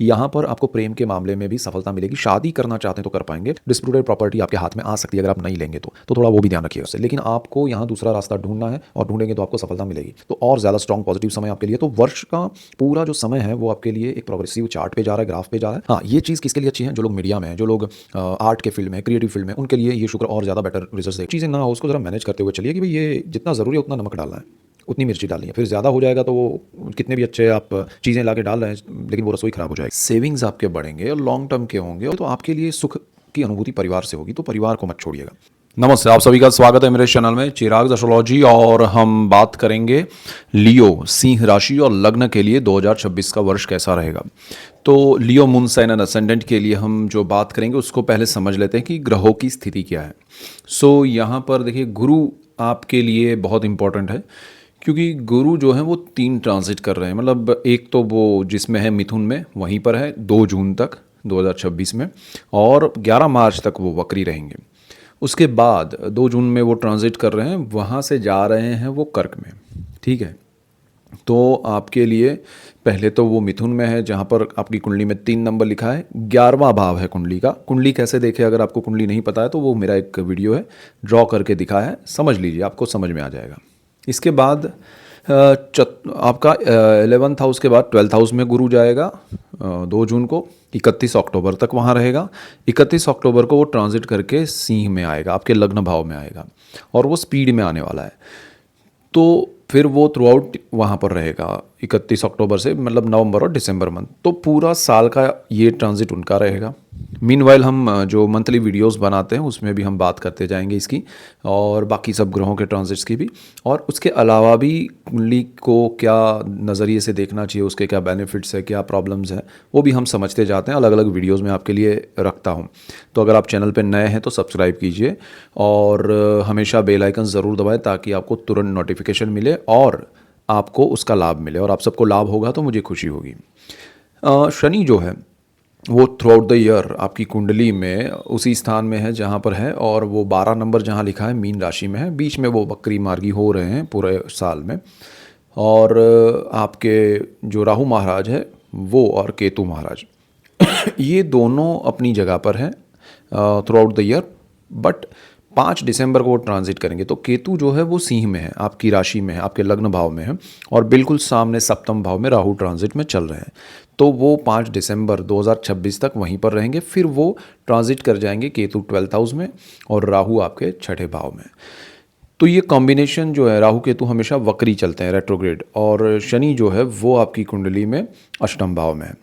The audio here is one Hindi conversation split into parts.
यहाँ पर आपको प्रेम के मामले में भी सफलता मिलेगी। शादी करना चाहते हैं तो कर पाएंगे। डिस्प्यूटेड प्रॉपर्टी आपके हाथ में आ सकती है अगर आप नहीं लेंगे तो थोड़ा वो भी ध्यान रखिएगा उससे। लेकिन आपको यहाँ दूसरा रास्ता ढूंढना है और ढूंढेंगे तो आपको सफलता मिलेगी। तो और ज़्यादा स्ट्रॉन्ग पॉजिटिव समय आपके लिए। तो वर्ष का पूरा जो समय है वो आपके लिए एक प्रोग्रेसिव चार्ट पे जा रहा है, ग्राफ पे जा रहा है। हाँ, ये चीज़ किसके लिए अच्छी है? जो लोग मीडिया में है, जो लोग आर्ट के फील्ड में, क्रिएटिव फील्ड में, उनके लिए ये शुक्र और ज़्यादा बेटर रिजल्ट दे। चीज़ें ना हो उसको जरा मैनेज करते हुए चलिए कि भाई ये जितना ज़रूरी है उतना नमक डालना है, उतनी मिर्ची डालनी है। फिर ज़्यादा हो जाएगा तो वो कितने भी अच्छे आप चीज़ें ला के डाल रहे हैं लेकिन वो रसोई खराब हो जाएगी। सेविंग्स आपके बढ़ेंगे और लॉन्ग टर्म के होंगे तो आपके लिए सुख की अनुभूति परिवार से होगी। तो परिवार को मत छोड़िएगा। नमस्ते, आप सभी का स्वागत है मेरे चैनल में चिराग एस्ट्रोलॉजी। और हम बात करेंगे लियो सिंह राशि और लग्न के लिए 2026 का वर्ष कैसा रहेगा। तो लियो मून साइन एंड असेंडेंट के लिए हम जो बात करेंगे उसको पहले समझ लेते हैं कि ग्रहों की स्थिति क्या है। यहाँ पर देखिए, गुरु आपके लिए बहुत इंपॉर्टेंट है क्योंकि गुरु जो है वो 3 ट्रांजिट कर रहे हैं। मतलब एक तो वो जिसमें है मिथुन में, वहीं पर है 2 जून तक 2026 में, और 11 मार्च तक वो वक्री रहेंगे। उसके बाद 2 जून में वो ट्रांजिट कर रहे हैं, वहाँ से जा रहे हैं वो कर्क में। ठीक है, तो आपके लिए पहले तो वो मिथुन में है जहाँ पर आपकी कुंडली में 3 नंबर लिखा है, 11वां भाव है कुंडली का। कुंडली कैसे देखे, अगर आपको कुंडली नहीं पता है तो वो मेरा एक वीडियो है, ड्रॉ करके दिखाया है, समझ लीजिए, आपको समझ में आ जाएगा। इसके बाद आपका 11th हाउस के बाद 12th हाउस में गुरु जाएगा 2 जून को, 31 अक्टूबर तक वहाँ रहेगा। 31 अक्टूबर को वो ट्रांजिट करके सिंह में आएगा, आपके लग्न भाव में आएगा, और वो स्पीड में आने वाला है। तो फिर वो थ्रू आउट वहाँ पर रहेगा 31 अक्टूबर से, मतलब नवंबर और दिसंबर मंथ। तो पूरा साल का ये ट्रांजिट उनका रहेगा। मीनवाइल हम जो मंथली वीडियोस बनाते हैं उसमें भी हम बात करते जाएंगे इसकी, और बाकी सब ग्रहों के ट्रांजिट्स की भी, और उसके अलावा भी कुंडली को क्या नज़रिए से देखना चाहिए, उसके क्या बेनिफिट्स है, क्या प्रॉब्लम्स हैं, वो भी हम समझते जाते हैं। अलग अलग वीडियोज़ में आपके लिए रखता हूँ। तो अगर आप चैनल पर नए हैं तो सब्सक्राइब कीजिए और हमेशा बेल आइकन ज़रूर दबाएँ ताकि आपको तुरंत नोटिफिकेशन मिले और आपको उसका लाभ मिले, और आप सबको लाभ होगा तो मुझे खुशी होगी। शनि जो है वो थ्रू आउट द ईयर आपकी कुंडली में उसी स्थान में है जहाँ पर है, और वो 12 नंबर जहाँ लिखा है मीन राशि में है। बीच में वो वक्री मार्गी हो रहे हैं पूरे साल में। और आपके जो राहु महाराज है वो और केतु महाराज ये दोनों अपनी जगह पर हैं through out the year, but 5 दिसंबर को वो ट्रांजिट करेंगे। तो केतु जो है वो सिंह में है, आपकी राशि में है, आपके लग्न भाव में है, और बिल्कुल सामने सप्तम भाव में राहु ट्रांजिट में चल रहे हैं। तो वो 5 दिसंबर 2026 तक वहीं पर रहेंगे। फिर वो ट्रांजिट कर जाएंगे केतु 12th हाउस में और राहु आपके 6ठे भाव में। तो ये कॉम्बिनेशन जो है, राहु केतु हमेशा वक्री चलते हैं, रेट्रोग्रेड, और शनि जो है वो आपकी कुंडली में अष्टम भाव में है।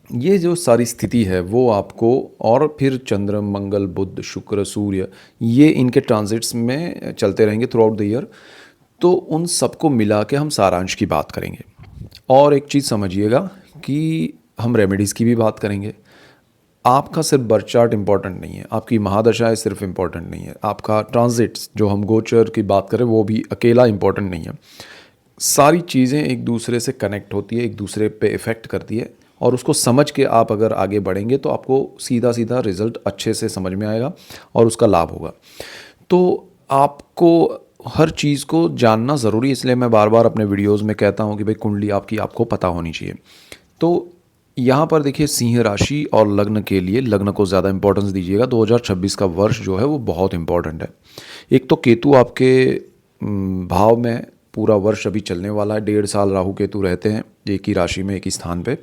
ये जो सारी स्थिति है वो आपको, और फिर चंद्र, मंगल, बुध, शुक्र, सूर्य, ये इनके ट्रांजिट्स में चलते रहेंगे थ्रू आउट द ईयर। तो उन सबको मिला के हम सारांश की बात करेंगे। और एक चीज़ समझिएगा कि हम रेमेडीज़ की भी बात करेंगे। आपका सिर्फ बर्थ चार्ट इंपॉर्टेंट नहीं है, आपकी महादशाएं सिर्फ इंपॉर्टेंट नहीं है, आपका ट्रांजिट्स जो हम गोचर की बात करें वो भी अकेला इंपॉर्टेंट नहीं है। सारी चीज़ें एक दूसरे से कनेक्ट होती है, एक दूसरे पे इफ़ेक्ट करती है, और उसको समझ के आप अगर आगे बढ़ेंगे तो आपको सीधा सीधा रिजल्ट अच्छे से समझ में आएगा और उसका लाभ होगा। तो आपको हर चीज़ को जानना ज़रूरी है, इसलिए मैं बार बार अपने वीडियोज़ में कहता हूँ कि भाई कुंडली आपकी आपको पता होनी चाहिए। तो यहाँ पर देखिए, सिंह राशि और लग्न के लिए, लग्न को ज़्यादा इंपॉर्टेंस दीजिएगा। 2026 का वर्ष जो है वो बहुत इंपॉर्टेंट है। एक तो केतु आपके भाव में पूरा वर्ष अभी चलने वाला है, 1.5 साल राहु केतु रहते हैं एक ही राशि में, एक ही स्थान पे।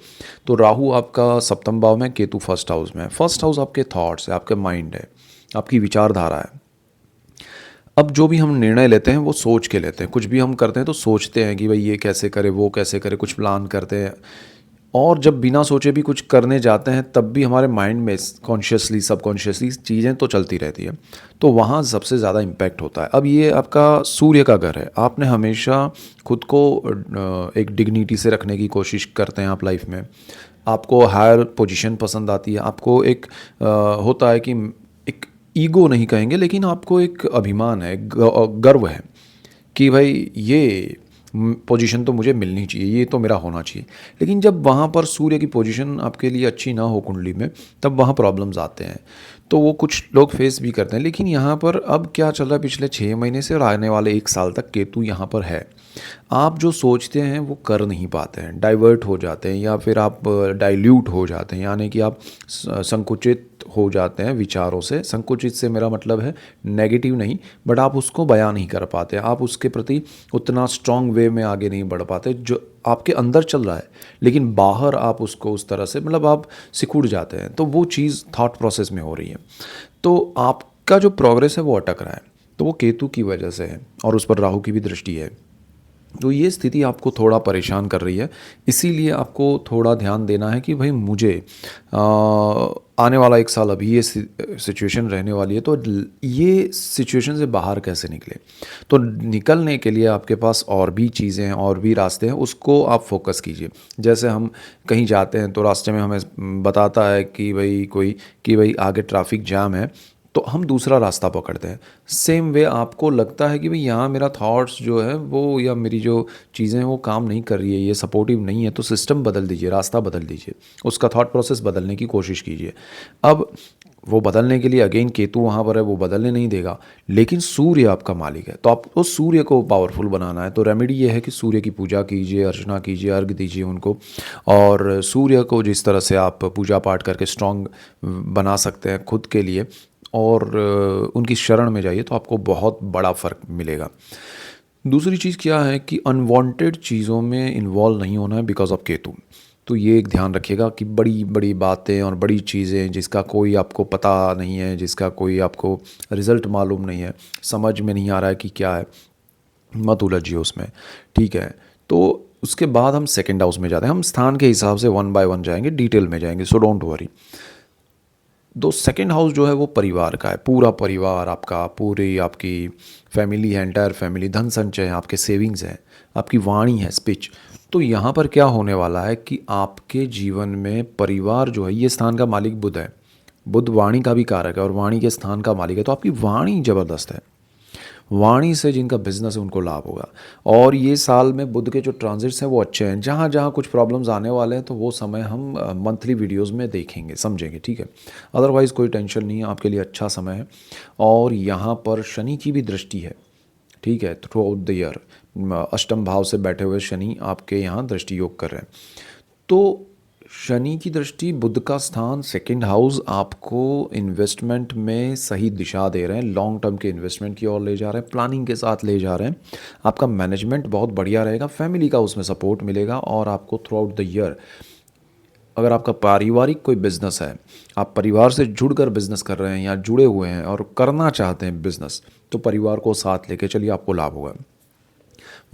तो राहु आपका सप्तम भाव में, केतु फर्स्ट हाउस में है। फर्स्ट हाउस आपके थॉट्स है, आपके माइंड है, आपकी विचारधारा है। अब जो भी हम निर्णय लेते हैं वो सोच के लेते हैं। कुछ भी हम करते हैं तो सोचते हैं कि भाई ये कैसे करे, वो कैसे करे, कुछ प्लान करते हैं, और जब बिना सोचे भी कुछ करने जाते हैं तब भी हमारे माइंड में कॉन्शियसली सबकॉन्शियसली चीज़ें तो चलती रहती है। तो वहाँ सबसे ज़्यादा इम्पैक्ट होता है। अब ये आपका सूर्य का घर है, आपने हमेशा खुद को एक डिग्निटी से रखने की कोशिश करते हैं आप लाइफ में। आपको हायर पोजीशन पसंद आती है, आपको एक होता है कि एक ईगो नहीं कहेंगे लेकिन आपको एक अभिमान है, गर्व है कि भाई ये पोजीशन तो मुझे मिलनी चाहिए, ये तो मेरा होना चाहिए। लेकिन जब वहाँ पर सूर्य की पोजीशन आपके लिए अच्छी ना हो कुंडली में, तब वहाँ प्रॉब्लम्स आते हैं। तो वो कुछ लोग फेस भी करते हैं। लेकिन यहाँ पर अब क्या चल रहा है, पिछले 6 महीने से और आने वाले 1 साल तक केतु यहाँ पर है। आप जो सोचते हैं वो कर नहीं पाते हैं, डाइवर्ट हो जाते हैं, या फिर आप डाइल्यूट हो जाते हैं, यानी कि आप संकुचित हो जाते हैं विचारों से। संकुचित से मेरा मतलब है नेगेटिव नहीं, बट आप उसको बयां नहीं कर पाते, आप उसके प्रति उतना स्ट्रांग वे में आगे नहीं बढ़ पाते जो आपके अंदर चल रहा है, लेकिन बाहर आप उसको उस तरह से, मतलब आप सिकुड़ जाते हैं। तो वो चीज़ थॉट प्रोसेस में हो रही है, तो आपका जो प्रोग्रेस है वो अटक रहा है। तो वो केतु की वजह से है, और उस पर राहु की भी दृष्टि है। तो ये स्थिति आपको थोड़ा परेशान कर रही है। इसीलिए आपको थोड़ा ध्यान देना है कि भाई मुझे आने वाला 1 साल अभी ये सिचुएशन रहने वाली है, तो ये सिचुएशन से बाहर कैसे निकले। तो निकलने के लिए आपके पास और भी चीज़ें हैं, और भी रास्ते हैं, उसको आप फोकस कीजिए। जैसे हम कहीं जाते हैं तो रास्ते में हमें बताता है कि भाई आगे ट्रैफिक जाम है, तो हम दूसरा रास्ता पकड़ते हैं। सेम वे आपको लगता है कि भाई यहाँ मेरा थॉट्स जो है वो, या मेरी जो चीज़ें हैं वो काम नहीं कर रही है, ये सपोर्टिव नहीं है, तो सिस्टम बदल दीजिए, रास्ता बदल दीजिए, उसका थॉट प्रोसेस बदलने की कोशिश कीजिए। अब वो बदलने के लिए अगेन केतु वहाँ पर है, वो बदलने नहीं देगा, लेकिन सूर्य आपका मालिक है, तो आपको सूर्य को पावरफुल बनाना है। तो रेमेडी ये है कि सूर्य की पूजा कीजिए, अर्चना कीजिए, अर्घ दीजिए उनको, और सूर्य को जिस तरह से आप पूजा पाठ करके स्ट्रांग बना सकते हैं खुद के लिए, और उनकी शरण में जाइए, तो आपको बहुत बड़ा फ़र्क मिलेगा। दूसरी चीज़ क्या है कि अनवांटेड चीज़ों में इन्वॉल्व नहीं होना है बिकॉज ऑफ केतु। तो ये एक ध्यान रखिएगा कि बड़ी बड़ी बातें और बड़ी चीज़ें जिसका कोई आपको पता नहीं है, जिसका कोई आपको रिज़ल्ट मालूम नहीं है, समझ में नहीं आ रहा है कि क्या है, मत उलझिए उसमें, ठीक है। तो उसके बाद हम सेकेंड हाउस में जाते हैं, हम स्थान के हिसाब से वन बाय वन जाएंगे, डिटेल में जाएंगे, सो डोंट वरी। दो सेकेंड हाउस जो है वो परिवार का है, पूरा परिवार आपका, पूरी आपकी फैमिली है, एंटायर फैमिली, धन संचय है, आपके सेविंग्स हैं, आपकी वाणी है, स्पीच। तो यहाँ पर क्या होने वाला है कि आपके जीवन में परिवार जो है, ये स्थान का मालिक बुध है, बुध वाणी का भी कारक है और वाणी के स्थान का मालिक है, तो आपकी वाणी ज़बरदस्त है। वाणी से जिनका बिजनेस है उनको लाभ होगा। और ये साल में बुध के जो ट्रांजिट्स हैं वो अच्छे हैं। जहाँ जहाँ कुछ प्रॉब्लम्स आने वाले हैं तो वो समय हम मंथली वीडियोस में देखेंगे, समझेंगे, ठीक है। अदरवाइज़ कोई टेंशन नहीं है, आपके लिए अच्छा समय है। और यहाँ पर शनि की भी दृष्टि है, ठीक है, थ्रू आउट द ईयर। अष्टम भाव से बैठे हुए शनि आपके यहाँ दृष्टि योग कर रहे हैं। तो शनि की दृष्टि, बुध का स्थान, सेकंड हाउस आपको इन्वेस्टमेंट में सही दिशा दे रहे हैं, लॉन्ग टर्म के इन्वेस्टमेंट की ओर ले जा रहे हैं, प्लानिंग के साथ ले जा रहे हैं। आपका मैनेजमेंट बहुत बढ़िया रहेगा, फैमिली का उसमें सपोर्ट मिलेगा, और आपको थ्रू आउट द ईयर, अगर आपका पारिवारिक कोई बिजनेस है, आप परिवार से जुड़कर बिजनेस कर रहे हैं या जुड़े हुए हैं और करना चाहते हैं बिजनेस, तो परिवार को साथ लेके चलिए, आपको लाभ होगा।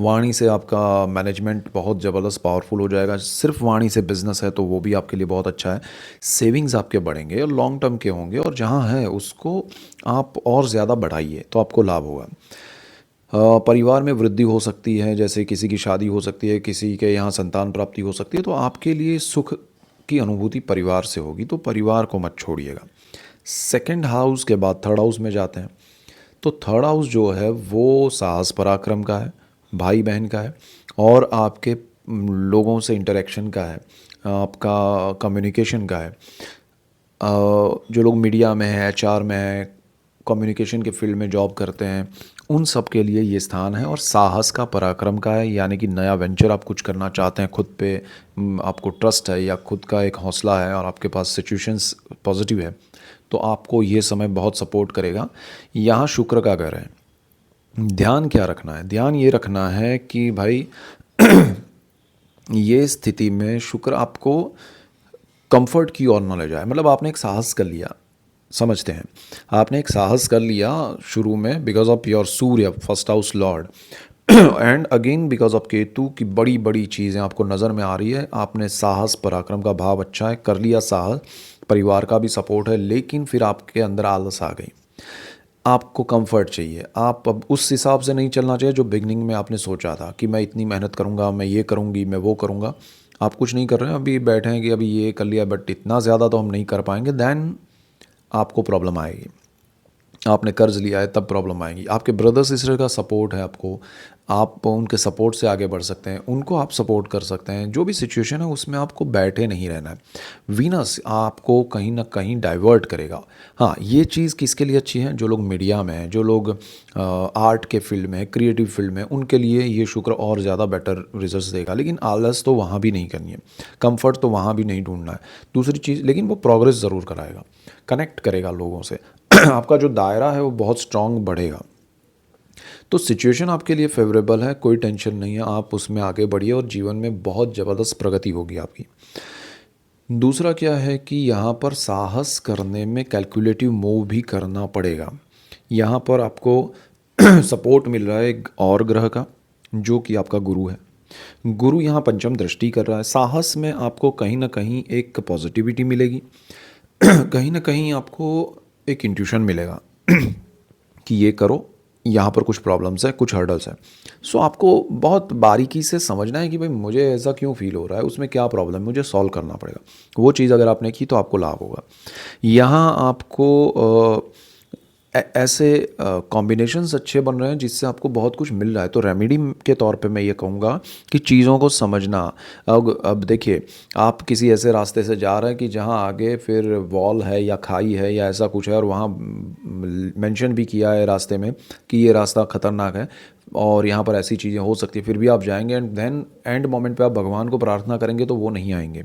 वाणी से आपका मैनेजमेंट बहुत ज़बरदस्त पावरफुल हो जाएगा। सिर्फ वाणी से बिजनेस है तो वो भी आपके लिए बहुत अच्छा है। सेविंग्स आपके बढ़ेंगे और लॉन्ग टर्म के होंगे, और जहाँ है उसको आप और ज़्यादा बढ़ाइए तो आपको लाभ होगा। परिवार में वृद्धि हो सकती है, जैसे किसी की शादी हो सकती है, किसी के यहाँ संतान प्राप्ति हो सकती है, तो आपके लिए सुख की अनुभूति परिवार से होगी, तो परिवार को मत छोड़िएगा। सेकंड हाउस के बाद थर्ड हाउस में जाते हैं। तो थर्ड हाउस जो है वो साहस पराक्रम का है, भाई बहन का है, और आपके लोगों से इंटरेक्शन का है, आपका कम्युनिकेशन का है। जो लोग मीडिया में हैं, एचआर में हैं, कम्युनिकेशन के फील्ड में जॉब करते हैं, उन सब के लिए ये स्थान है। और साहस का, पराक्रम का है, यानी कि नया वेंचर आप कुछ करना चाहते हैं, खुद पे आपको ट्रस्ट है या खुद का एक हौसला है, और आपके पास सिचुएशंस पॉजिटिव है, तो आपको ये समय बहुत सपोर्ट करेगा। यहाँ शुक्र का घर है। ध्यान क्या रखना है? ध्यान ये रखना है कि भाई ये स्थिति में शुक्र आपको कंफर्ट की ओर न ले जाए। मतलब आपने एक साहस कर लिया, समझते हैं, आपने एक साहस कर लिया शुरू में because of your Surya, first house Lord, and again because of Ketu की बड़ी बड़ी चीज़ें आपको नज़र में आ रही है। आपने साहस, पराक्रम का भाव अच्छा है, कर लिया साहस, परिवार का भी सपोर्ट है, लेकिन फिर आपके अंदर आलस आ गई, आपको कंफर्ट चाहिए। आप अब उस हिसाब से नहीं चलना चाहिए जो बिगनिंग में आपने सोचा था कि मैं इतनी मेहनत करूँगा, मैं ये करूँगी, मैं वो करूँगा। आप कुछ नहीं कर रहे हैं, अभी बैठे हैं कि अभी ये कर लिया, बट इतना ज़्यादा तो हम नहीं कर पाएंगे, देन आपको प्रॉब्लम आएगी। आपने कर्ज लिया है तब प्रॉब्लम आएगी। आपके ब्रदर सिस्टर का सपोर्ट है आपको, आप उनके सपोर्ट से आगे बढ़ सकते हैं, उनको आप सपोर्ट कर सकते हैं। जो भी सिचुएशन है उसमें आपको बैठे नहीं रहना है। वीनस आपको कहीं ना कहीं डाइवर्ट करेगा। हाँ, ये चीज़ किसके लिए अच्छी है? जो लोग मीडिया में हैं, जो लोग आर्ट के फील्ड में, क्रिएटिव फील्ड में, उनके लिए ये शुक्र और ज़्यादा बेटर रिजल्ट्स देगा। लेकिन आलस तो वहाँ भी नहीं करनी है, कंफर्ट तो वहाँ भी नहीं ढूंढना है। दूसरी चीज़, लेकिन वो प्रोग्रेस ज़रूर कराएगा, कनेक्ट करेगा लोगों से आपका जो दायरा है वो बहुत स्ट्रांग बढ़ेगा। तो सिचुएशन आपके लिए फेवरेबल है, कोई टेंशन नहीं है, आप उसमें आगे बढ़िए और जीवन में बहुत ज़बरदस्त प्रगति होगी आपकी। दूसरा क्या है कि यहाँ पर साहस करने में कैलकुलेटिव मूव भी करना पड़ेगा। यहाँ पर आपको सपोर्ट मिल रहा है एक और ग्रह का, जो कि आपका गुरु है। गुरु यहाँ पंचम दृष्टि कर रहा है। साहस में आपको कहीं ना कहीं एक पॉजिटिविटी मिलेगी कहीं ना कहीं आपको एक इंट्यूशन मिलेगा कि ये करो, यहाँ पर कुछ प्रॉब्लम्स है, कुछ हर्डल्स है। सो आपको बहुत बारीकी से समझना है कि भाई मुझे ऐसा क्यों फील हो रहा है, उसमें क्या प्रॉब्लम है, मुझे सॉल्व करना पड़ेगा। वो चीज़ अगर आपने की तो आपको लाभ होगा। यहाँ आपको ऐसे कॉम्बिनेशंस अच्छे बन रहे हैं जिससे आपको बहुत कुछ मिल रहा है। तो रेमेडी के तौर पे मैं ये कहूँगा कि चीज़ों को समझना। अब देखिए, आप किसी ऐसे रास्ते से जा रहे हैं कि जहाँ आगे फिर वॉल है या खाई है या ऐसा कुछ है, और वहाँ मेंशन भी किया है रास्ते में कि ये रास्ता ख़तरनाक है और यहाँ पर ऐसी चीज़ें हो सकती है, फिर भी आप जाएंगे एंड देन एंड मोमेंट पे आप भगवान को प्रार्थना करेंगे तो वो नहीं आएंगे।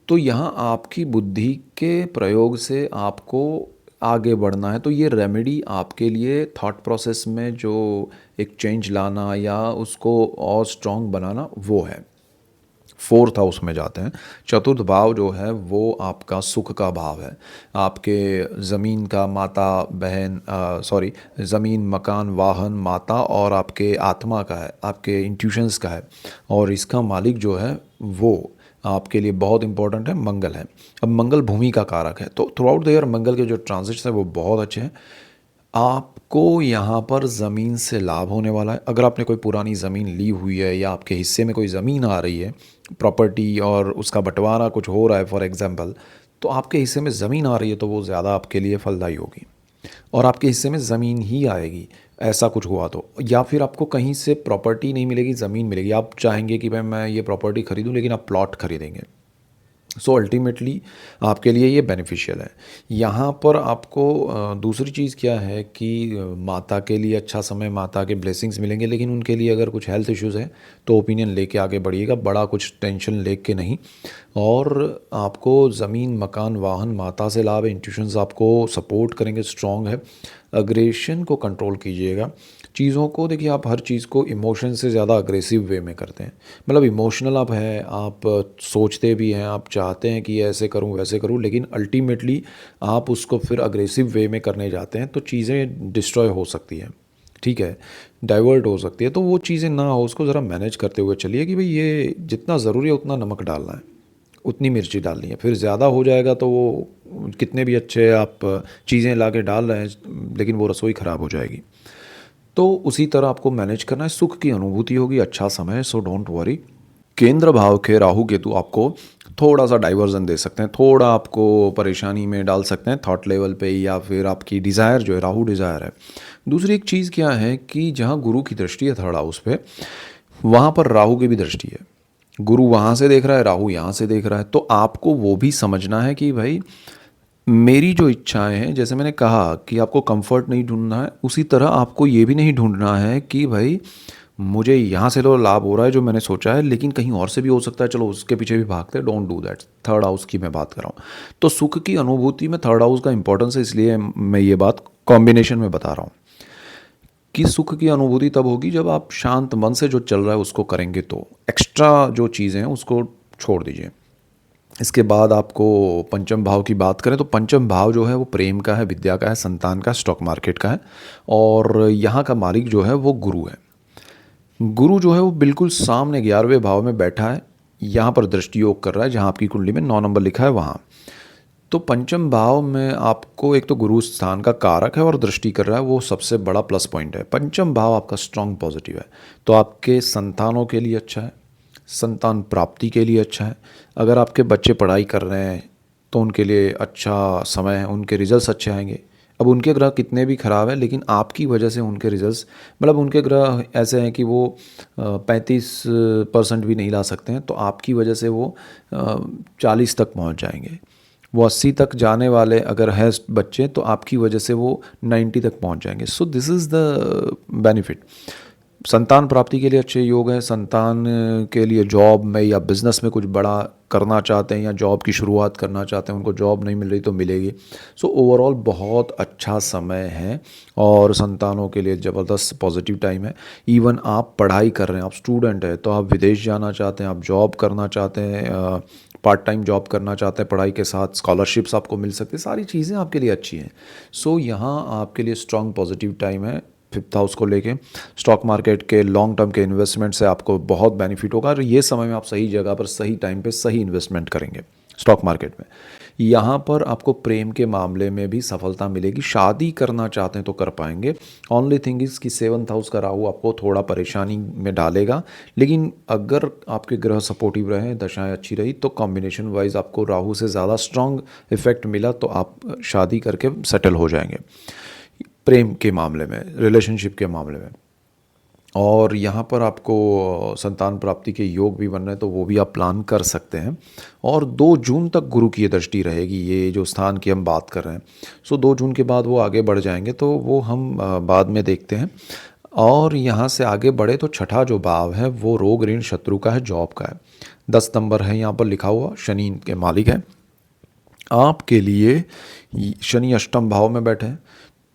तो यहाँ आपकी बुद्धि के प्रयोग से आपको आगे बढ़ना है। तो ये रेमेडी आपके लिए थॉट प्रोसेस में जो एक चेंज लाना या उसको और स्ट्रॉन्ग बनाना वो है। फोर्थ हाउस में जाते हैं। चतुर्थ भाव जो है वो आपका सुख का भाव है। आपके ज़मीन का माता बहन, सॉरी, ज़मीन, मकान, वाहन, माता और आपके आत्मा का है, आपके इंट्यूशंस का है। और इसका मालिक जो है वो आपके लिए बहुत इंपॉर्टेंट है, मंगल है। अब मंगल भूमि का कारक है, तो थ्रू आउट द ईयर मंगल के जो ट्रांजिट्स हैं वो बहुत अच्छे हैं। आपको यहाँ पर ज़मीन से लाभ होने वाला है। अगर आपने कोई पुरानी ज़मीन ली हुई है या आपके हिस्से में कोई ज़मीन आ रही है, प्रॉपर्टी, और उसका बंटवारा कुछ हो रहा है फॉर एग्जांपल, तो आपके हिस्से में ज़मीन आ रही है तो वो ज़्यादा आपके लिए फलदायी होगी और आपके हिस्से में ज़मीन ही आएगी। ऐसा कुछ हुआ तो, या फिर आपको कहीं से प्रॉपर्टी नहीं मिलेगी, ज़मीन मिलेगी। आप चाहेंगे कि भाई मैं ये प्रॉपर्टी खरीदूं, लेकिन आप प्लॉट खरीदेंगे। सो अल्टीमेटली आपके लिए ये बेनिफिशियल है। यहाँ पर आपको दूसरी चीज़ क्या है कि माता के लिए अच्छा समय, माता के ब्लेसिंग्स मिलेंगे, लेकिन उनके लिए अगर कुछ हेल्थ इश्यूज़ है तो ओपिनियन लेके आगे बढ़िएगा, बड़ा कुछ टेंशन लेके नहीं। और आपको ज़मीन, मकान, वाहन, माता से लाभ है, इंट्यूशंस आपको सपोर्ट करेंगे, स्ट्रॉन्ग है। अग्रेशन को कंट्रोल कीजिएगा। चीज़ों को देखिए, आप हर चीज़ को इमोशन से ज़्यादा अग्रेसिव वे में करते हैं। मतलब इमोशनल आप हैं, आप सोचते भी हैं, आप चाहते हैं कि ऐसे करूं वैसे करूं, लेकिन अल्टीमेटली आप उसको फिर अग्रेसिव वे में करने जाते हैं तो चीज़ें डिस्ट्रॉय हो सकती हैं, ठीक है, डाइवर्ट हो सकती है। तो वो चीज़ें ना हो, उसको ज़रा मैनेज करते हुए चलिए कि भाई ये जितना ज़रूरी है उतना नमक डालना है, उतनी मिर्ची डालनी है। फिर ज़्यादा हो जाएगा तो वो कितने भी अच्छे आप चीज़ें ला के डाल रहे हैं, लेकिन वो रसोई ख़राब हो जाएगी। तो उसी तरह आपको मैनेज करना है। सुख की अनुभूति होगी, अच्छा समय है, सो डोंट वरी। केंद्र भाव के राहु केतु आपको थोड़ा सा डाइवर्जन दे सकते हैं, थोड़ा आपको परेशानी में डाल सकते हैं थॉट लेवल पे, या फिर आपकी डिज़ायर जो है, राहु डिज़ायर है। दूसरी एक चीज़ क्या है कि जहाँ गुरु की दृष्टि है थर्ड हाउस पे, वहाँ पर राहु की भी दृष्टि है। गुरु वहाँ से देख रहा है, राहु यहाँ से देख रहा है। तो आपको वो भी समझना है कि भाई मेरी जो इच्छाएं हैं, जैसे मैंने कहा कि आपको कंफर्ट नहीं ढूंढना है, उसी तरह आपको ये भी नहीं ढूंढना है कि भाई मुझे यहाँ से तो लाभ हो रहा है जो मैंने सोचा है, लेकिन कहीं और से भी हो सकता है, चलो उसके पीछे भी भागते हैं। Don't do that. Third house की मैं बात कर रहा हूँ। तो सुख की अनुभूति में थर्ड हाउस का इंपॉर्टेंस है, इसलिए मैं ये बात कॉम्बिनेशन में बता रहा हूँ कि सुख की अनुभूति तब होगी जब आप शांत मन से जो चल रहा है उसको करेंगे। तो एक्स्ट्रा जो चीज़ें हैं उसको छोड़ दीजिए। इसके बाद आपको पंचम भाव की बात करें तो पंचम भाव जो है वो प्रेम का है, विद्या का है, संतान का, स्टॉक मार्केट का है। और यहाँ का मालिक जो है वो गुरु है। गुरु जो है वो बिल्कुल सामने 11वें भाव में बैठा है, यहाँ पर दृष्टि योग कर रहा है, जहाँ आपकी कुंडली में 9 नंबर लिखा है वहाँ। तो पंचम भाव में आपको एक तो गुरु स्थान का कारक है और दृष्टि कर रहा है, वो सबसे बड़ा प्लस पॉइंट है। पंचम भाव आपका स्ट्रॉन्ग पॉजिटिव है, तो आपके संतानों के लिए अच्छा है, संतान प्राप्ति के लिए अच्छा है। अगर आपके बच्चे पढ़ाई कर रहे हैं तो उनके लिए अच्छा समय है, उनके रिजल्ट्स अच्छे आएंगे। अब उनके ग्रह कितने भी खराब हैं लेकिन आपकी वजह से उनके रिजल्ट्स, मतलब उनके ग्रह ऐसे हैं कि वो 35% भी नहीं ला सकते हैं, तो आपकी वजह से वो 40 तक पहुंच जाएंगे। वो 80 तक जाने वाले अगर है बच्चे तो आपकी वजह से वो 90 तक पहुंच जाएंगे। So this is the benefit. संतान प्राप्ति के लिए अच्छे योग हैं। संतान के लिए जॉब में या बिजनेस में कुछ बड़ा करना चाहते हैं या जॉब की शुरुआत करना चाहते हैं, उनको जॉब नहीं मिल रही तो मिलेगी। सो ओवरऑल बहुत अच्छा समय है और संतानों के लिए ज़बरदस्त पॉजिटिव टाइम है। इवन आप पढ़ाई कर रहे हैं, आप स्टूडेंट हैं, तो आप विदेश जाना चाहते हैं, आप जॉब करना चाहते हैं, पार्ट टाइम जॉब करना चाहते हैं, पढ़ाई के साथ स्कॉलरशिप्स आपको मिल सकती है, सारी चीज़ें आपके लिए अच्छी हैं। सो यहाँ आपके लिए स्ट्रॉन्ग पॉजिटिव टाइम है फिफ्थ हाउस को लेके। स्टॉक मार्केट के लॉन्ग टर्म के इन्वेस्टमेंट से आपको बहुत बेनिफिट होगा और ये समय में आप सही जगह पर सही टाइम पे सही इन्वेस्टमेंट करेंगे स्टॉक मार्केट में। यहाँ पर आपको प्रेम के मामले में भी सफलता मिलेगी। शादी करना चाहते हैं तो कर पाएंगे। ओनली थिंग इज़ कि सेवन्थ हाउस का राहु आपको थोड़ा परेशानी में डालेगा, लेकिन अगर आपके ग्रह सपोर्टिव रहे, दशाएं अच्छी रही, तो कॉम्बिनेशन वाइज आपको राहु से ज़्यादा स्ट्रॉन्ग इफेक्ट मिला तो आप शादी करके सेटल हो जाएंगे प्रेम के मामले में, रिलेशनशिप के मामले में। और यहाँ पर आपको संतान प्राप्ति के योग भी बन रहे हैं तो वो भी आप प्लान कर सकते हैं। और 2 जून तक गुरु की ये दृष्टि रहेगी, ये जो स्थान की हम बात कर रहे हैं। सो 2 जून के बाद वो आगे बढ़ जाएंगे तो वो हम बाद में देखते हैं। और यहाँ से आगे बढ़े तो छठा जो भाव है वो रोग ऋण शत्रु का है, जॉब का है। 10 नंबर है यहाँ पर लिखा हुआ, शनि के मालिक है। आपके लिए शनि अष्टम भाव में बैठे हैं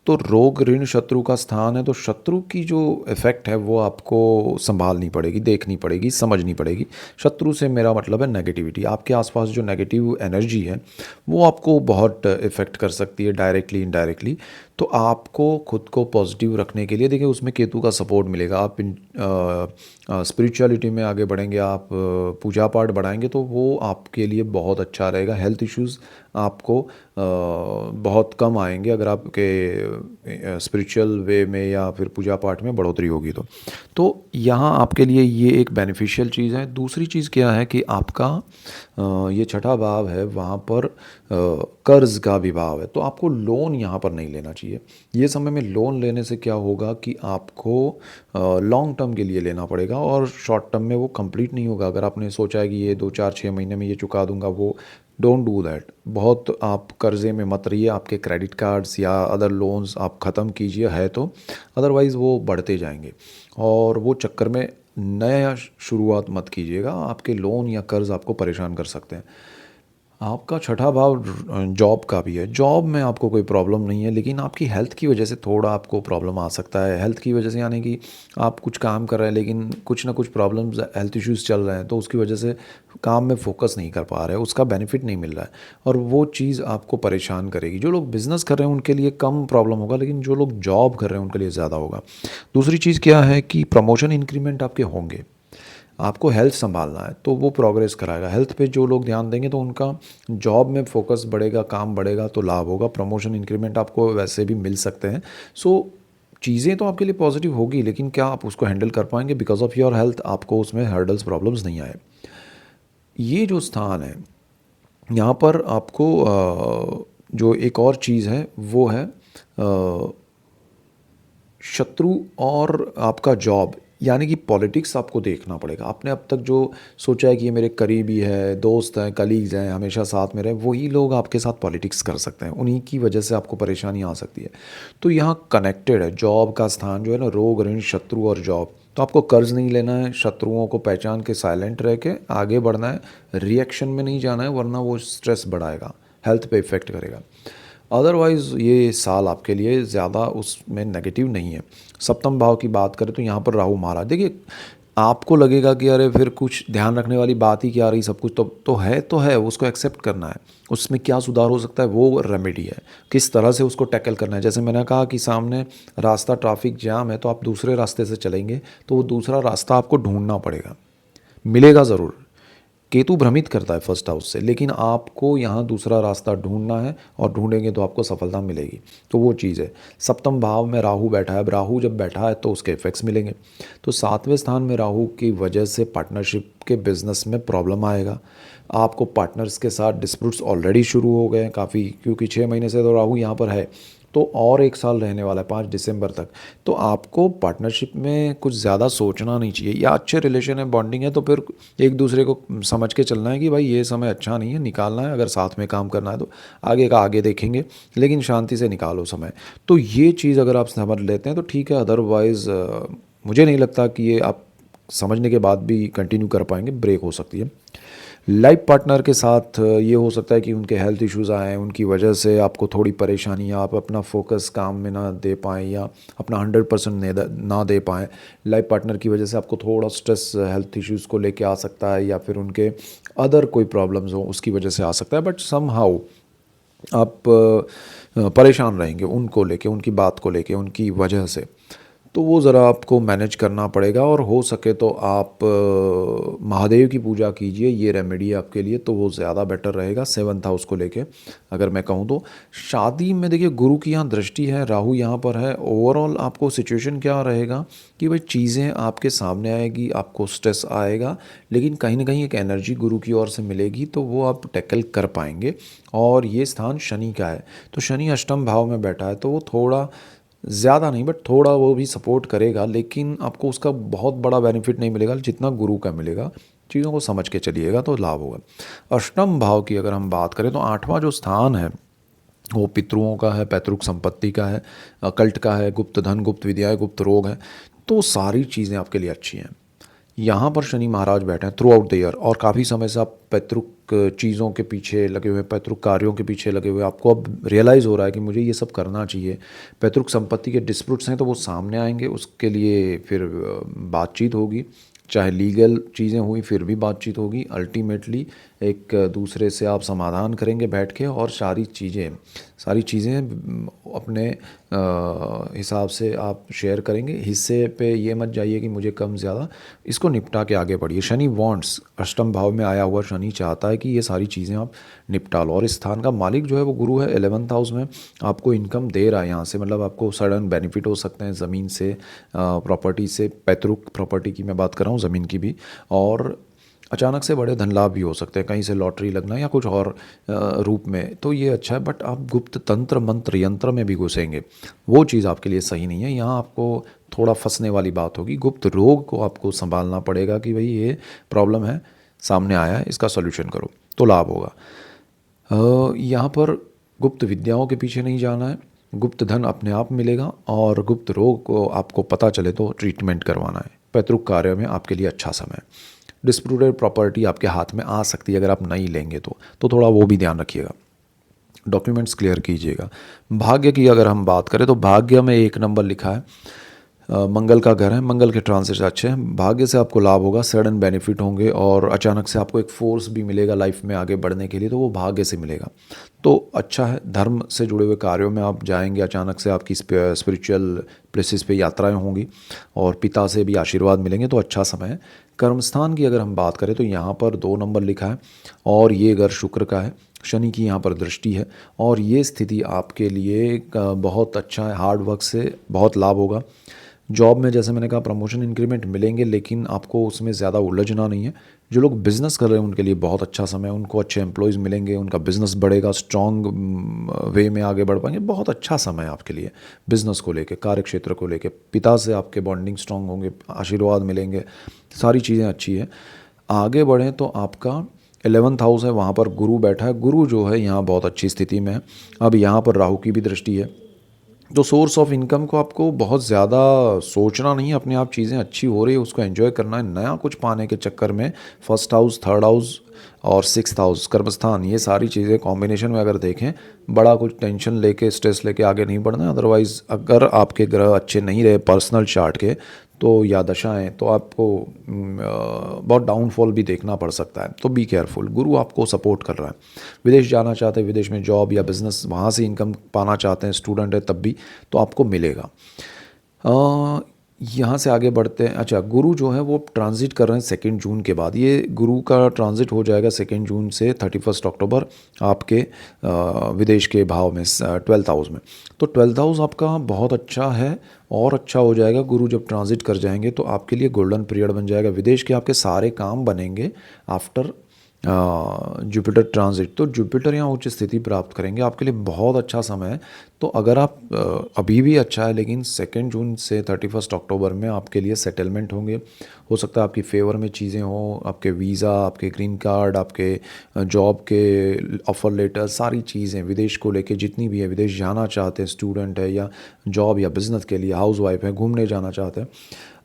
तो रोग ऋण शत्रु का स्थान है, तो शत्रु की जो इफेक्ट है वो आपको संभालनी पड़ेगी, देखनी पड़ेगी, समझनी पड़ेगी। शत्रु से मेरा मतलब है नेगेटिविटी। आपके आसपास जो नेगेटिव एनर्जी है वो आपको बहुत इफेक्ट कर सकती है डायरेक्टली इनडायरेक्टली। तो आपको खुद को पॉजिटिव रखने के लिए देखिए उसमें केतु का सपोर्ट मिलेगा। आप स्पिरिचुअलिटी में आगे बढ़ेंगे, आप पूजा पाठ बढ़ाएंगे तो वो आपके लिए बहुत अच्छा रहेगा। हेल्थ इश्यूज़ आपको बहुत कम आएंगे अगर आपके स्पिरिचुअल वे में या फिर पूजा पाठ में बढ़ोतरी होगी तो यहाँ आपके लिए ये एक बेनिफिशियल चीज़ है। दूसरी चीज़ क्या है कि आपका ये छठा भाव है, वहाँ पर कर्ज का भी भाव है, तो आपको लोन यहाँ पर नहीं लेना चाहिए। ये समय में लोन लेने से क्या होगा कि आपको लॉन्ग टर्म के लिए लेना पड़ेगा और शॉर्ट टर्म में वो कंप्लीट नहीं होगा। अगर आपने सोचा है कि ये 2 4 6 महीने में ये चुका दूंगा, वो डोंट डू दैट। बहुत आप कर्जे में मत रहिए, आपके क्रेडिट कार्ड्स या अदर लोन्स आप ख़त्म कीजिए है तो, अदरवाइज़ वो बढ़ते जाएंगे और वो चक्कर में नया शुरुआत मत कीजिएगा। आपके लोन या कर्ज़ आपको परेशान कर सकते हैं। आपका छठा भाव जॉब का भी है। जॉब में आपको कोई प्रॉब्लम नहीं है, लेकिन आपकी हेल्थ की वजह से थोड़ा आपको प्रॉब्लम आ सकता है। हेल्थ की वजह से यानी कि आप कुछ काम कर रहे हैं लेकिन कुछ ना कुछ प्रॉब्लम्स, हेल्थ इश्यूज़ चल रहे हैं तो उसकी वजह से काम में फोकस नहीं कर पा रहे हैं, उसका बेनिफिट नहीं मिल रहा है और वो चीज़ आपको परेशान करेगी। जो लोग बिज़नेस कर रहे हैं उनके लिए कम प्रॉब्लम होगा, लेकिन जो लोग जॉब कर रहे हैं उनके लिए ज़्यादा होगा। दूसरी चीज़ क्या है कि प्रमोशन इंक्रीमेंट आपके होंगे। आपको हेल्थ संभालना है तो वो प्रोग्रेस कराएगा। हेल्थ पे जो लोग ध्यान देंगे तो उनका जॉब में फोकस बढ़ेगा, काम बढ़ेगा तो लाभ होगा। प्रमोशन इंक्रीमेंट आपको वैसे भी मिल सकते हैं। सो चीज़ें तो आपके लिए पॉजिटिव होगी, लेकिन क्या आप उसको हैंडल कर पाएंगे? बिकॉज ऑफ योर हेल्थ आपको उसमें हर्डल्स प्रॉब्लम्स नहीं आए। ये जो स्थान है यहाँ पर आपको जो एक और चीज़ है वो है शत्रु और आपका जॉब, यानी कि पॉलिटिक्स आपको देखना पड़ेगा। आपने अब तक जो सोचा है कि ये मेरे करीबी है, दोस्त हैं, कलीग्स हैं, हमेशा साथ में रहे, वही लोग आपके साथ पॉलिटिक्स कर सकते हैं। उन्हीं की वजह से आपको परेशानी आ सकती है। तो यहाँ कनेक्टेड है जॉब का स्थान जो है ना, रोग ऋण शत्रु और जॉब। तो आपको कर्ज नहीं लेना है, शत्रुओं को पहचान के साइलेंट रह के आगे बढ़ना है, रिएक्शन में नहीं जाना है वरना वो स्ट्रेस बढ़ाएगा, हेल्थ पे इफ़ेक्ट करेगा। अदरवाइज़ ये साल आपके लिए ज़्यादा उसमें नेगेटिव नहीं है। सप्तम भाव की बात करें तो यहाँ पर राहु महाराज, देखिए आपको लगेगा कि अरे फिर कुछ ध्यान रखने वाली बात ही क्या रही, सब कुछ तो है, उसको एक्सेप्ट करना है। उसमें क्या सुधार हो सकता है वो रेमेडी है, किस तरह से उसको टैकल करना है। जैसे मैंने कहा कि सामने रास्ता ट्रैफिक जाम है तो आप दूसरे रास्ते से चलेंगे तो वो दूसरा रास्ता आपको ढूंढना पड़ेगा, मिलेगा ज़रूर। केतु भ्रमित करता है फर्स्ट हाउस से, लेकिन आपको यहाँ दूसरा रास्ता ढूंढना है और ढूंढेंगे तो आपको सफलता मिलेगी। तो वो चीज़ है। सप्तम भाव में राहु बैठा है, अब राहु जब बैठा है तो उसके इफेक्ट्स मिलेंगे। तो 7वें स्थान में राहु की वजह से पार्टनरशिप के बिजनेस में प्रॉब्लम आएगा। आपको पार्टनर्स के साथ डिस्प्यूट्स ऑलरेडी शुरू हो गए हैं काफ़ी, क्योंकि 6 महीने से तो राहु यहाँ पर है। तो और 1 साल रहने वाला है 5 दिसंबर तक। तो आपको पार्टनरशिप में कुछ ज़्यादा सोचना नहीं चाहिए, या अच्छे रिलेशन है, बॉन्डिंग है, तो फिर एक दूसरे को समझ के चलना है कि भाई ये समय अच्छा नहीं है, निकालना है। अगर साथ में काम करना है तो आगे का आगे देखेंगे, लेकिन शांति से निकालो समय। तो ये चीज़ अगर आप समझ लेते हैं तो ठीक है, अदरवाइज़ मुझे नहीं लगता कि ये आप समझने के बाद भी कंटिन्यू कर पाएंगे, ब्रेक हो सकती है। लाइफ पार्टनर के साथ ये हो सकता है कि उनके हेल्थ इश्यूज़ आएँ, उनकी वजह से आपको थोड़ी परेशानी, या आप अपना फोकस काम में ना दे पाएँ, या अपना 100% ना दे पाएँ। लाइफ पार्टनर की वजह से आपको थोड़ा स्ट्रेस हेल्थ इश्यूज़ को लेके आ सकता है, या फिर उनके अदर कोई प्रॉब्लम्स हो उसकी वजह से आ सकता है। बट समहाउ आप परेशान रहेंगे उनको लेके, उनकी बात को लेके, उनकी वजह से। तो वो ज़रा आपको मैनेज करना पड़ेगा, और हो सके तो आप महादेव की पूजा कीजिए, ये रेमेडी है आपके लिए, तो वो ज़्यादा बेटर रहेगा 7th हाउस को लेके। अगर मैं कहूँ तो शादी में देखिए, गुरु की यहाँ दृष्टि है, राहु यहाँ पर है। ओवरऑल आपको सिचुएशन क्या रहेगा कि भाई चीज़ें आपके सामने आएगी, आपको स्ट्रेस आएगा, लेकिन कहीं ना कहीं एक एनर्जी गुरु की ओर से मिलेगी, तो वो आप टैकल कर पाएंगे। और ये स्थान शनि का है, तो शनि अष्टम भाव में बैठा है, तो वो थोड़ा ज़्यादा नहीं बट थोड़ा वो भी सपोर्ट करेगा, लेकिन आपको उसका बहुत बड़ा बेनिफिट नहीं मिलेगा जितना गुरु का मिलेगा। चीज़ों को समझ के चलिएगा तो लाभ होगा। अष्टम भाव की अगर हम बात करें तो 8वां जो स्थान है वो पितरुओं का है, पैतृक संपत्ति का है, कल्ट का है, गुप्त धन, गुप्त विद्याएं, गुप्त रोग है। तो सारी चीज़ें आपके लिए अच्छी हैं। यहाँ पर शनि महाराज बैठे हैं थ्रू आउट द ईयर, और काफ़ी समय से आप पैतृक चीज़ों के पीछे लगे हुए, पैतृक कार्यों के पीछे लगे हुए, आपको अब रियलाइज़ हो रहा है कि मुझे ये सब करना चाहिए। पैतृक संपत्ति के डिस्प्यूट्स हैं तो वो सामने आएंगे, उसके लिए फिर बातचीत होगी, चाहे लीगल चीज़ें हुई फिर भी बातचीत होगी। अल्टीमेटली एक दूसरे से आप समाधान करेंगे बैठ के, और सारी चीज़ें अपने हिसाब से आप शेयर करेंगे। हिस्से पे ये मत जाइए कि मुझे कम ज़्यादा, इसको निपटा के आगे बढ़िए। शनि वांट्स, अष्टम भाव में आया हुआ शनि चाहता है कि ये सारी चीज़ें आप निपटा लो। और इस स्थान का मालिक जो है वो गुरु है, 11th हाउस में आपको इनकम दे रहा है यहाँ से, मतलब आपको सडन बेनिफिट हो सकते हैं ज़मीन से, प्रॉपर्टी से। पैतृक प्रॉपर्टी की मैं बात कर रहा हूँ, ज़मीन की भी। और अचानक से बड़े धन लाभ भी हो सकते हैं, कहीं से लॉटरी लगना या कुछ और रूप में, तो ये अच्छा है। बट आप गुप्त तंत्र मंत्र यंत्र में भी घुसेंगे, वो चीज़ आपके लिए सही नहीं है। यहाँ आपको थोड़ा फंसने वाली बात होगी। गुप्त रोग को आपको संभालना पड़ेगा कि भाई ये प्रॉब्लम है, सामने आया है, इसका सॉल्यूशन करो, तो लाभ होगा। यहाँ पर गुप्त विद्याओं के पीछे नहीं जाना है, गुप्त धन अपने आप मिलेगा, और गुप्त रोग को आपको पता चले तो ट्रीटमेंट करवाना है। पैतृक कार्य में आपके लिए अच्छा समय है। डिस्प्यूटेड प्रॉपर्टी आपके हाथ में आ सकती है अगर आप नहीं लेंगे तो थोड़ा वो भी ध्यान रखिएगा, डॉक्यूमेंट्स क्लियर कीजिएगा। भाग्य की अगर हम बात करें तो भाग्य में 1 नंबर लिखा है, मंगल का घर है, मंगल के ट्रांसिट अच्छे हैं, भाग्य से आपको लाभ होगा, सडन बेनिफिट होंगे, और अचानक से आपको एक फोर्स भी मिलेगा लाइफ में आगे बढ़ने के लिए, तो वो भाग्य से मिलेगा, तो अच्छा है। धर्म से जुड़े हुए कार्यों में आप जाएंगे, अचानक से आपकी स्पिरिचुअल प्लेसेस पे यात्राएं होंगी, और पिता से भी आशीर्वाद मिलेंगे, तो अच्छा समय है। कर्मस्थान की अगर हम बात करें तो यहाँ पर 2 नंबर लिखा है, और ये घर शुक्र का है, शनि की यहाँ पर दृष्टि है, और ये स्थिति आपके लिए बहुत अच्छा है। हार्ड वर्क से बहुत लाभ होगा। जॉब में जैसे मैंने कहा प्रमोशन इंक्रीमेंट मिलेंगे, लेकिन आपको उसमें ज़्यादा उलझना नहीं है। जो लोग बिज़नेस कर रहे हैं उनके लिए बहुत अच्छा समय है, उनको अच्छे एम्प्लॉयज़ मिलेंगे, उनका बिज़नेस बढ़ेगा, स्ट्रॉन्ग वे में आगे बढ़ पाएंगे। बहुत अच्छा समय है आपके लिए बिज़नेस को लेके, कार्य क्षेत्र को लेके। पिता से आपके बॉन्डिंग स्ट्रॉन्ग होंगे, आशीर्वाद मिलेंगे, सारी चीज़ें अच्छी है। आगे बढ़ें तो आपका 11th हाउस है, वहाँ पर गुरु बैठा है। गुरु जो है यहाँ बहुत अच्छी स्थिति में है। अब यहाँ पर राहु की भी दृष्टि है, तो सोर्स ऑफ इनकम को आपको बहुत ज़्यादा सोचना नहीं है, अपने आप चीज़ें अच्छी हो रही है उसको एंजॉय करना है। नया कुछ पाने के चक्कर में 1st हाउस, 3rd हाउस और 6th हाउस, कर्मस्थान, ये सारी चीज़ें कॉम्बिनेशन में अगर देखें, बड़ा कुछ टेंशन लेके, स्ट्रेस लेके आगे नहीं बढ़ना है। अदरवाइज़ अगर आपके ग्रह अच्छे नहीं रहे पर्सनल चार्ट के, तो या दशाएं, तो आपको बहुत डाउनफॉल भी देखना पड़ सकता है, तो बी केयरफुल। गुरु आपको सपोर्ट कर रहा है। विदेश जाना चाहते हैं, विदेश में जॉब या बिज़नेस, वहाँ से इनकम पाना चाहते हैं, स्टूडेंट है तब भी, तो आपको मिलेगा। यहाँ से आगे बढ़ते हैं। अच्छा, गुरु जो है वो ट्रांजिट कर रहे हैं 2 जून के बाद। ये गुरु का ट्रांजिट हो जाएगा 2 जून से 31 अक्टूबर आपके विदेश के भाव में, 12th हाउस में। तो 12th हाउस आपका बहुत अच्छा है, और अच्छा हो जाएगा। गुरु जब ट्रांजिट कर जाएंगे तो आपके लिए गोल्डन पीरियड बन जाएगा। विदेश के आपके सारे काम बनेंगे आफ्टर जुपिटर ट्रांजिट, तो जुपिटर यहाँ उच्च स्थिति प्राप्त करेंगे, आपके लिए बहुत अच्छा समय है। तो अगर आप अभी भी अच्छा है, लेकिन 2 जून से 31 अक्टूबर में आपके लिए सेटलमेंट होंगे। हो सकता है आपकी फेवर में चीज़ें हों, आपके वीज़ा, आपके ग्रीन कार्ड, आपके जॉब के ऑफ़र लेटर, सारी चीज़ें विदेश को लेके जितनी भी है, विदेश जाना चाहते हैं, स्टूडेंट है या जॉब या बिज़नेस के लिए, हाउसवाइफ है, घूमने जाना चाहते हैं,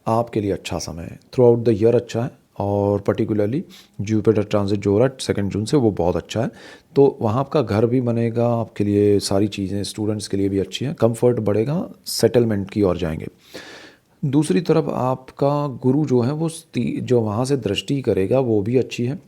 आपके लिए अच्छा समय है। थ्रू आउट द ईयर अच्छा है, और पर्टिकुलरली जुपिटर ट्रांजिट जो हो रहा है 2 जून से, वो बहुत अच्छा है। तो वहाँ आपका घर भी बनेगा, आपके लिए सारी चीज़ें स्टूडेंट्स के लिए भी अच्छी हैं, कंफर्ट बढ़ेगा, सेटलमेंट की ओर जाएंगे। दूसरी तरफ आपका गुरु जो है वो जो वहाँ से दृष्टि करेगा वो भी अच्छी है।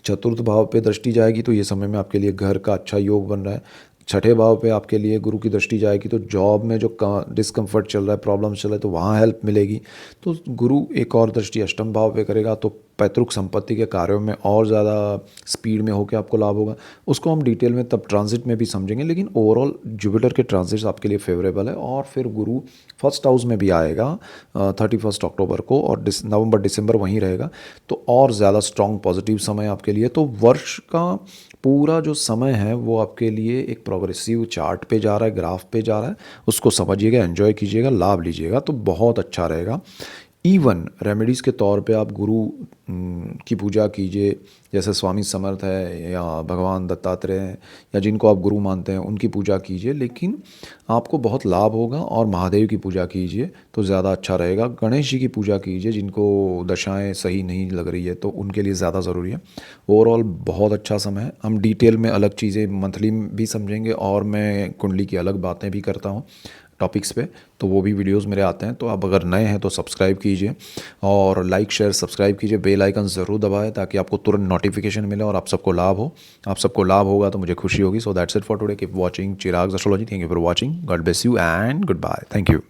चतुर्थ भाव पे दृष्टि जाएगी तो ये समय में आपके लिए घर का अच्छा योग बन रहा है। छठे भाव पे आपके लिए गुरु की दृष्टि जाएगी तो जॉब में जो डिस्कम्फर्ट चल रहा है, प्रॉब्लम चल रहा है, तो वहाँ हेल्प मिलेगी। तो गुरु एक और दृष्टि अष्टम भाव पे करेगा तो पैतृक संपत्ति के कार्यों में और ज़्यादा स्पीड में होकर आपको लाभ होगा। उसको हम डिटेल में तब ट्रांजिट में भी समझेंगे, लेकिन ओवरऑल जुपिटर के ट्रांजिट्स आपके लिए फेवरेबल है। और फिर गुरु फर्स्ट हाउस में भी आएगा 31 अक्टूबर को, और नवंबर दिसंबर वहीं रहेगा, तो और ज़्यादा स्ट्रॉन्ग पॉजिटिव समय आपके लिए। तो वर्ष का पूरा जो समय है वो आपके लिए एक प्रोग्रेसिव चार्ट पे जा रहा है, ग्राफ पे जा रहा है। उसको समझिएगा, एंजॉय कीजिएगा, लाभ लीजिएगा, तो बहुत अच्छा रहेगा। इवन रेमेडीज़ के तौर पे आप गुरु की पूजा कीजिए, जैसे स्वामी समर्थ है या भगवान दत्तात्रेय हैं या जिनको आप गुरु मानते हैं उनकी पूजा कीजिए, लेकिन आपको बहुत लाभ होगा। और महादेव की पूजा कीजिए तो ज़्यादा अच्छा रहेगा। गणेश जी की पूजा कीजिए, जिनको दशाएं सही नहीं लग रही है तो उनके लिए ज़्यादा ज़रूरी है। ओवरऑल बहुत अच्छा समय है। हम डिटेल में अलग चीज़ें मंथली भी समझेंगे, और मैं कुंडली की अलग बातें भी करता हूँ टॉपिक्स पे, तो वो भी वीडियोस मेरे आते हैं। तो आप अगर नए हैं तो सब्सक्राइब कीजिए, और लाइक शेयर सब्सक्राइब कीजिए, बेल आइकन ज़रूर दबाएं ताकि आपको तुरंत नोटिफिकेशन मिले और आप सबको लाभ हो। आप सबको लाभ होगा तो मुझे खुशी होगी। So that's it for today. Keep watching Chirag astrology. Thank you for watching. God bless you and goodbye. Thank you.